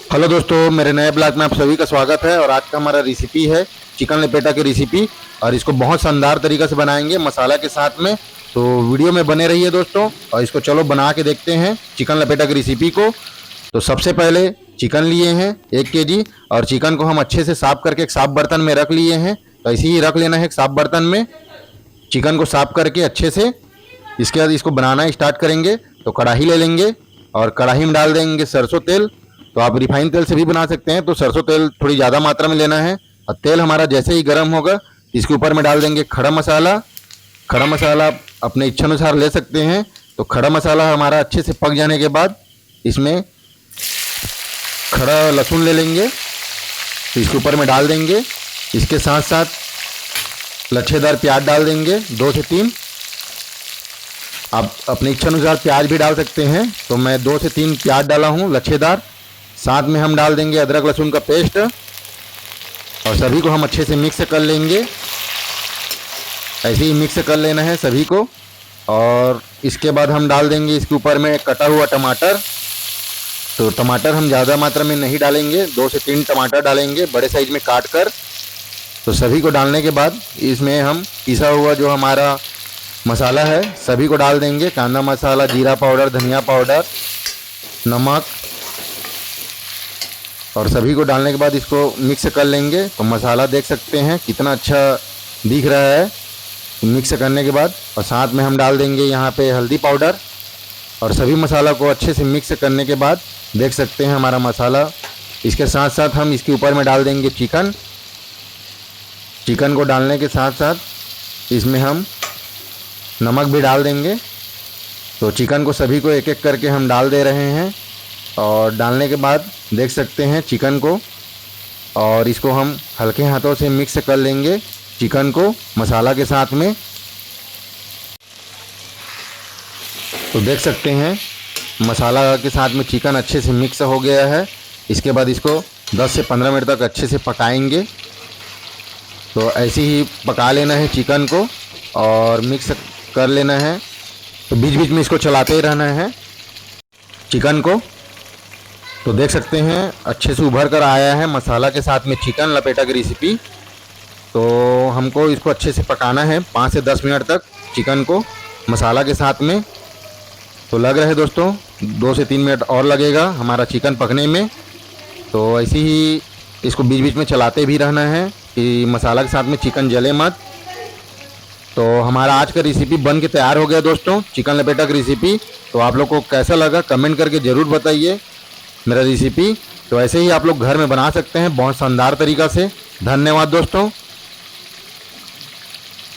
Hello दोस्तों, मेरे नए ब्लॉग में आप सभी का स्वागत है। और आज का हमारा रेसिपी है चिकन लपेटा की रेसिपी। और इसको बहुत शानदार तरीके से बनाएंगे मसाला के साथ में। तो वीडियो में बने रहिए दोस्तों, और इसको चलो बना के देखते हैं चिकन लपेटा की रेसिपी को। तो सबसे पहले चिकन लिए हैं 1 केजी, और चिकन को हम अच्छे से साफ करके एक साफ बर्तन में रख लिए हैं। तो ऐसे ही रख लेना है एक साफ बर्तन में चिकन को साफ करके अच्छे से। इसके बाद इसको बनाना स्टार्ट करेंगे। तो कढ़ाई ले लेंगे और कढ़ाई में डाल देंगे सरसों तेल। तो आप रिफाइंड तेल से भी बना सकते हैं, तो सरसों तेल थोड़ी ज़्यादा मात्रा में लेना है। और तेल हमारा जैसे ही गर्म होगा इसके ऊपर में डाल देंगे खड़ा मसाला। खड़ा मसाला अपने इच्छा अनुसार ले सकते हैं। तो खड़ा मसाला हमारा अच्छे से पक जाने के बाद इसमें खड़ा लहसुन ले लेंगे, तो इसके ऊपर में डाल देंगे। इसके साथ साथ लच्छेदार प्याज डाल देंगे 2 से 3। आप अपनी इच्छा अनुसार प्याज भी डाल सकते हैं, तो मैं 2 से 3 प्याज डाला हूँ लच्छेदार। साथ में हम डाल देंगे अदरक लहसुन का पेस्ट, और सभी को हम अच्छे से मिक्स कर लेंगे। ऐसे ही मिक्स कर लेना है सभी को। और इसके बाद हम डाल देंगे इसके ऊपर में कटा हुआ टमाटर। तो टमाटर हम ज़्यादा मात्रा में नहीं डालेंगे, 2 से 3 टमाटर डालेंगे बड़े साइज में काट कर। तो सभी को डालने के बाद इसमें हम पिसा हुआ जो हमारा मसाला है सभी को डाल देंगे। कांदा मसाला, जीरा पाउडर, धनिया पाउडर, नमक, और सभी को डालने के बाद इसको मिक्स कर लेंगे। तो मसाला देख सकते हैं कितना अच्छा दिख रहा है मिक्स करने के बाद। और साथ में हम डाल देंगे यहाँ पे हल्दी पाउडर। और सभी मसाला को अच्छे से मिक्स करने के बाद देख सकते हैं हमारा मसाला। इसके साथ साथ हम इसके ऊपर में डाल देंगे चिकन। चिकन को डालने के साथ साथ इसमें हम नमक भी डाल देंगे। तो चिकन को सभी को एक एक करके हम डाल दे रहे हैं। और डालने के बाद देख सकते हैं चिकन को, और इसको हम हल्के हाथों से मिक्स कर लेंगे चिकन को मसाला के साथ में। तो देख सकते हैं मसाला के साथ में चिकन अच्छे से मिक्स हो गया है। इसके बाद इसको 10 से 15 मिनट तक अच्छे से पकाएंगे। तो ऐसे ही पका लेना है चिकन को और मिक्स कर लेना है। तो बीच बीच में इसको चलाते ही रहना है चिकन को। तो देख सकते हैं अच्छे से उभर कर आया है मसाला के साथ में चिकन लपेटा की रेसिपी। तो हमको इसको अच्छे से पकाना है 5 से 10 मिनट तक चिकन को मसाला के साथ में। तो लग रहा है दोस्तों 2 से 3 मिनट और लगेगा हमारा चिकन पकने में। तो ऐसे ही इसको बीच बीच में चलाते भी रहना है कि मसाला के साथ में चिकन जले मत। तो हमारा आज का रेसिपी बन के तैयार हो गया दोस्तों, चिकन लपेटा की रेसिपी। तो आप लोग को कैसा लगा कमेंट करके ज़रूर बताइए मेरा रेसिपी। तो ऐसे ही आप लोग घर में बना सकते हैं बहुत शानदार तरीक़ा से। धन्यवाद दोस्तों।